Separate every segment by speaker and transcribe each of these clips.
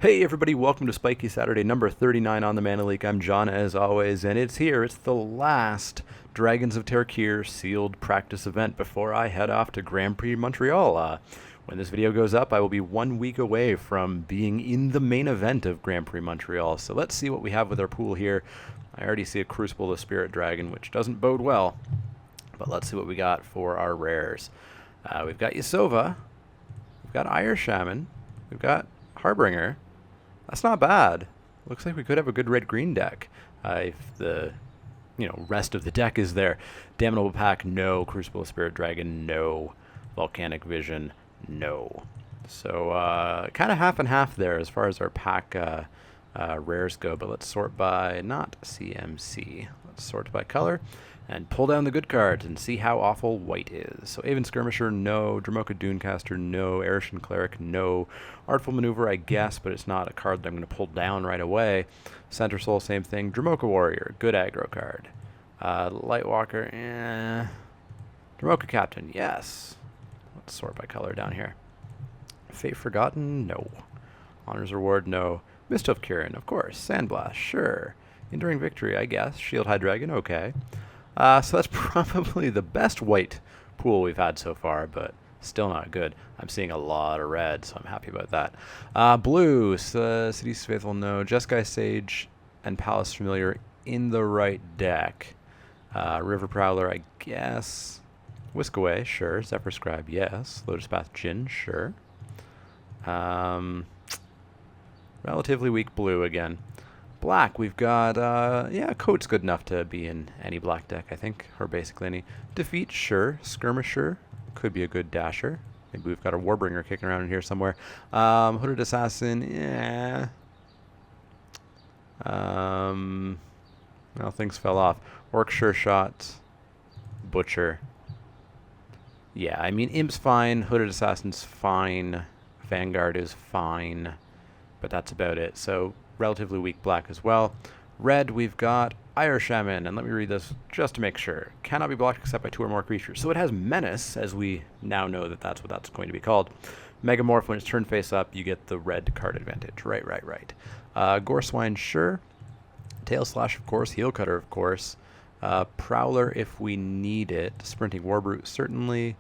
Speaker 1: Hey everybody, welcome to Spikey Saturday number 39 on the Mana Leek. I'm John as always, and it's here. It's the last Dragons of Tarkir sealed practice event before I head off to Grand Prix Montreal. When this video goes up, I will be 1 week away from being in the main event of Grand Prix Montreal. So let's see what we have with our pool here. I already see a Crucible of Spirit Dragon, which doesn't bode well. But let's see what we got for our rares. We've got Yasova. We've got Ire Shaman. We've got Harbinger. That's not bad. Looks like we could have a good red-green deck if the rest of the deck is there. Damnable Pack, no. Crucible of Spirit Dragon, no. Volcanic Vision, no. So kind of half and half there as far as our pack rares go. But let's sort by not CMC. Let's sort by color and pull down the good cards and see how awful white is. So Aven Skirmisher, no. Dromoka Dunecaster, no. Arishan Cleric, no. Artful Maneuver, I guess, but it's not a card that I'm going to pull down right away. Center Soul, same thing. Dromoka Warrior, good aggro card. Lightwalker, eh. Dromoka Captain, yes. Let's sort by color down here. Fate Forgotten, no. Honor's Reward, no. Mist of Kirin, of course. Sandblast, sure. Enduring Victory, I guess. Shield High Dragon, okay. So that's probably the best white pool we've had so far, but still not good. I'm seeing a lot of red, so I'm happy about that. Blue, City's Faithful, no. Jeskai Sage and Palace Familiar in the right deck. River Prowler, I guess. Whisk Away, sure. Zephyr Scribe, yes. Lotus Path Djinn, sure. Relatively weak blue again. Black, we've got, yeah, Coat's good enough to be in any black deck, I think, or basically any. Defeat, sure. Skirmisher, could be a good dasher. Maybe we've got a Warbringer kicking around in here somewhere. Hooded Assassin, yeah. Well, things fell off. Orc Sure Shot, Butcher. Yeah, I mean, Imp's fine, Hooded Assassin's fine, Vanguard is fine, but that's about it. So, relatively weak black as well. Red, we've got Ire Shaman, and let me read this just to make sure. Cannot be blocked except by 2 or more creatures. So it has Menace, as we now know that that's what that's going to be called. Megamorph, when it's turned face up, you get the red card advantage. Right. Goreswine, sure. Tail Slash, of course. Heel Cutter, of course. Prowler, if we need it. Sprinting Warbrute, certainly.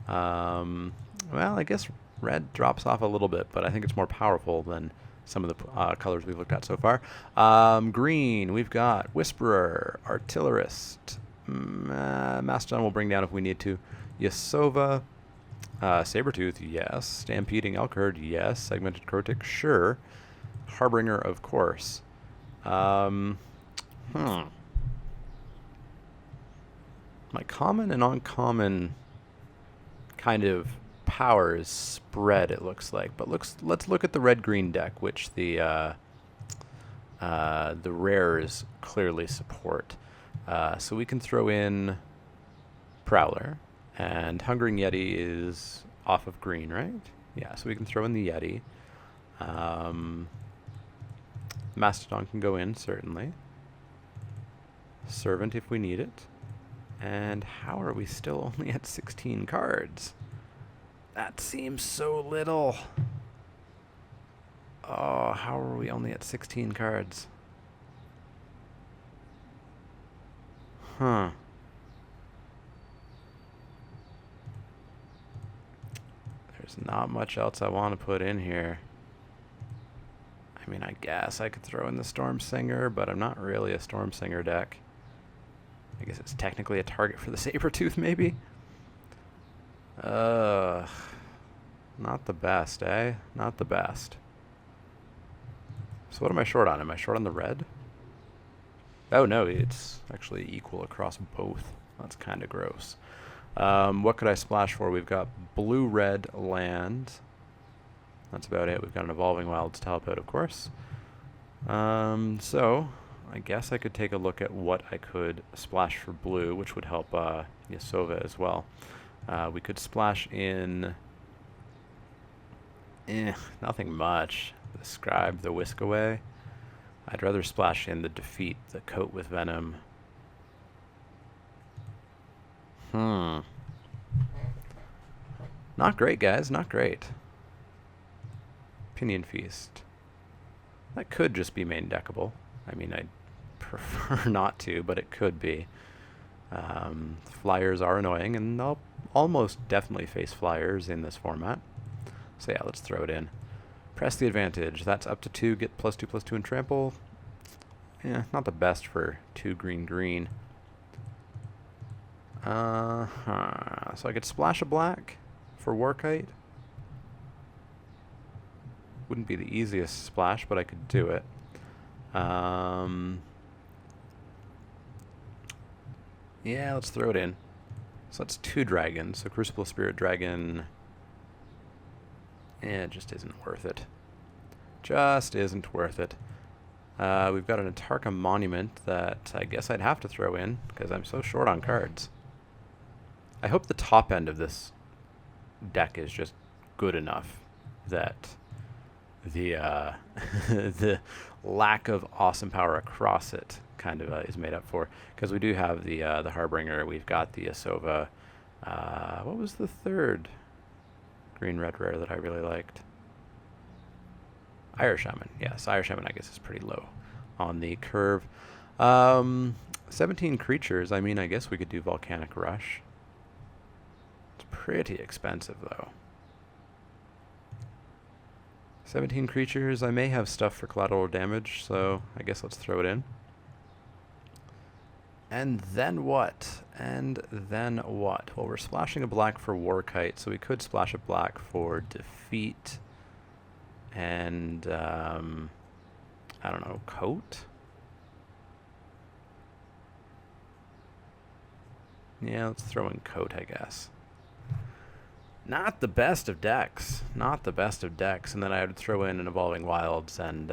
Speaker 1: Well, I guess red drops off a little bit, but I think it's more powerful than some of the colors we've looked at so far. Green, we've got Whisperer, Artillerist, Mastodon will bring down if we need to. Yasova, Sabretooth, yes. Stampeding Elkherd, yes. Segmented Crotic, sure. Harbinger, of course. My common and uncommon kind of power is spread, it looks like, but let's look at the red-green deck, which the rares clearly support. So we can throw in Prowler, and Hungering Yeti is off of green, right? Yeah, so we can throw in the Yeti. Mastodon can go in, certainly. Servant if we need it. And how are we still only at 16 cards? That seems so little. Oh, how are we only at 16 cards? Huh. There's not much else I want to put in here. I mean, I guess I could throw in the Storm Singer, but I'm not really a Storm Singer deck. I guess it's technically a target for the Sabretooth, maybe? Not the best, eh? Not the best. So what am I short on? Am I short on the red? Oh, no, it's actually equal across both. That's kind of gross. What could I splash for? We've got blue-red land. That's about it. We've got an Evolving Wilds Teleport, of course. So I guess I could take a look at what I could splash for blue, which would help Yasova as well. We could splash in... nothing much. The Scribe, the Whisk Away. I'd rather splash in the Defeat, the Coat with Venom. Not great, guys. Not great. Pinion Feast. That could just be main deckable. I mean, I'd prefer not to, but it could be. Flyers are annoying, and I'll almost definitely face flyers in this format. So yeah, let's throw it in. Press the advantage. That's up to 2. Get +2/+2 and trample. Yeah, not the best for 2 green. So I could splash a black for Warkite. Wouldn't be the easiest splash, but I could do it. Yeah, let's throw it in. So that's 2 dragons. So Crucible Spirit Dragon. It just isn't worth it. Just isn't worth it. We've got an Tarkir Monument that I guess I'd have to throw in because I'm so short on cards. I hope the top end of this deck is just good enough that the the lack of awesome power across it kind of is made up for, because we do have the Harbinger. We've got the Asova. What was the third green-red rare that I really liked? Irish Shaman. Yes, Irish Shaman I guess is pretty low on the curve. 17 creatures. I mean, I guess we could do Volcanic Rush. It's pretty expensive though. 17 creatures. I may have stuff for collateral damage, so I guess let's throw it in. And then what? Well, we're splashing a black for Warkite, so we could splash a black for defeat. And, I don't know, coat? Yeah, let's throw in coat, I guess. Not the best of decks. Not the best of decks. And then I would throw in an Evolving Wilds and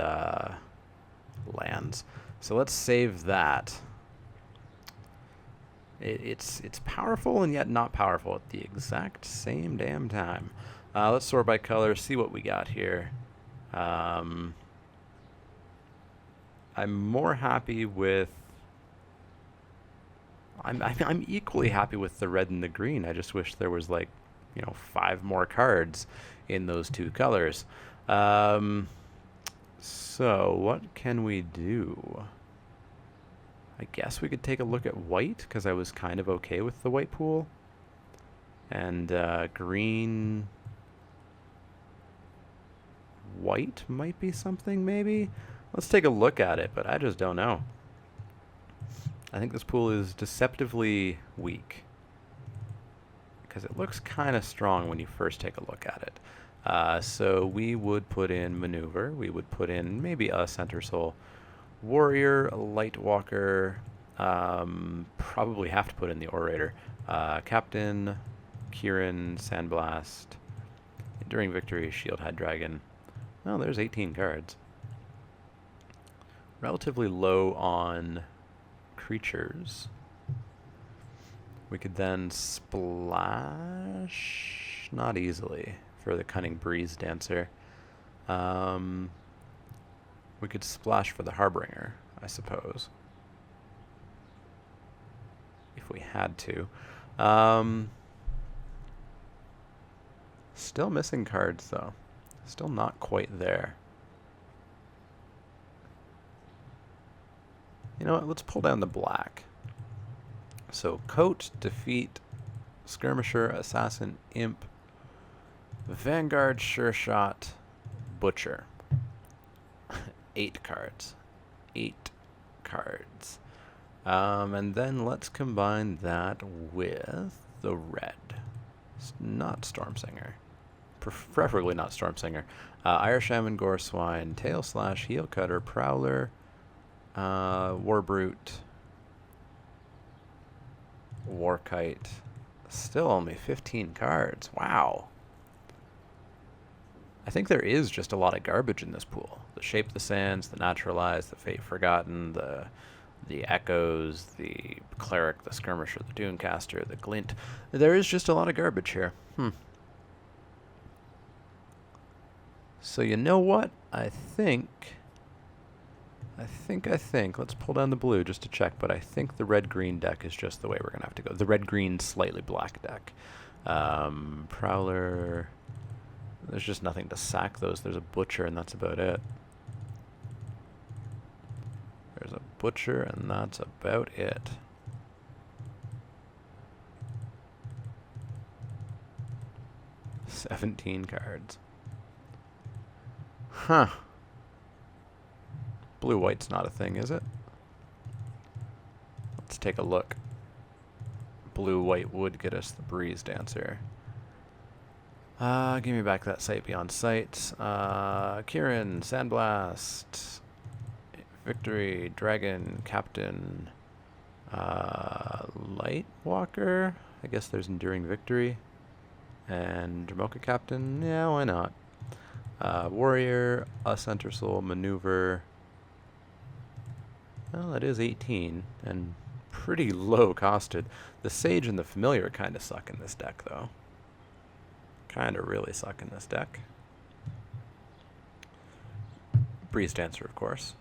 Speaker 1: lands. So let's save that. It's powerful and yet not powerful at the exact same damn time. Let's sort by color, see what we got here. I'm more happy with... I'm equally happy with the red and the green. I just wish there was, like, 5 more cards in those 2 colors. So what can we do? I guess we could take a look at white, because I was kind of okay with the white pool. And green... White might be something, maybe? Let's take a look at it, but I just don't know. I think this pool is deceptively weak, because it looks kind of strong when you first take a look at it. So we would put in Maneuver. We would put in maybe a Center Soul. Warrior, Lightwalker, probably have to put in the Orator. Captain, Kieran, Sandblast, Enduring Victory, Shieldhide Dragon. Well, there's 18 cards. Relatively low on creatures. We could then splash, not easily, for the Cunning Breeze Dancer. We could splash for the Harbinger, I suppose, if we had to. Still missing cards, though. Still not quite there. You know what? Let's pull down the black. So Coat, Defeat, Skirmisher, Assassin, Imp, Vanguard, Sure Shot, Butcher. 8 cards. 8 cards. And then let's combine that with the red. Not Stormsinger. Preferably not Stormsinger. Irish Shaman, Gore Swine, Tail Slash, Heel Cutter, Prowler, Warbrute, Warkite. Still only 15 cards. Wow. I think there is just a lot of garbage in this pool. The Shape the Sands, the Naturalize, the Fate Forgotten, the Echoes, the Cleric, the Skirmisher, the Dunecaster, the Glint. There is just a lot of garbage here. So you know what? I think. Let's pull down the blue just to check, but I think the red-green deck is just the way we're going to have to go. The red-green, slightly black deck. Prowler. There's just nothing to sack those. There's a Butcher, and that's about it. There's a butcher, and that's about it. $17 cards. Huh. Blue-white's not a thing, is it? Let's take a look. Blue-white would get us the Breeze Dancer. Give me back that Sight Beyond Sight. Kieran, Sandblast, Victory, Dragon, Captain, Lightwalker. I guess there's Enduring Victory. And Dramoka Captain. Yeah, why not? Warrior, Center Soul, Maneuver. Well, that is 18, and pretty low costed. The Sage and the Familiar kind of suck in this deck, though. Kind of really suck in this deck. Breeze Dancer, of course.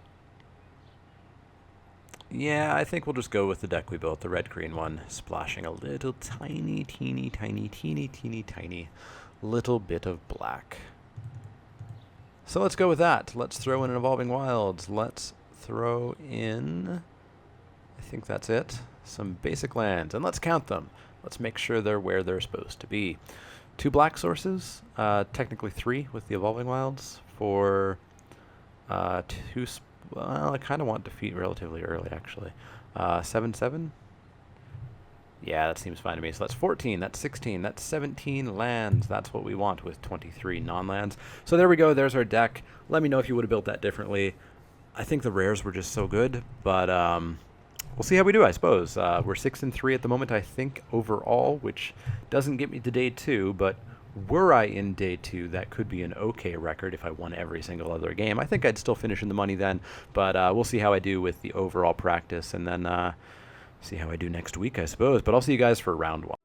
Speaker 1: Yeah, I think we'll just go with the deck we built, the red-green one, splashing a little tiny little bit of black. So let's go with that. Let's throw in an Evolving Wilds. Let's throw in, I think that's it, some basic lands, and let's count them. Let's make sure they're where they're supposed to be. 2 black sources, technically 3 with the Evolving Wilds for 2. Well, I kind of want defeat relatively early, actually. 7/7. Yeah, that seems fine to me. So that's 14, that's 16, that's 17 lands. That's what we want with 23 non-lands. So there we go. There's our deck. Let me know if you would have built that differently. I think the rares were just so good, but we'll see how we do, I suppose. We're 6-3 at the moment, I think, overall, which doesn't get me to day 2, but were I in day 2, that could be an okay record if I won every single other game. I think I'd still finish in the money then, but we'll see how I do with the overall practice, and then see how I do next week, I suppose. But I'll see you guys for round 1.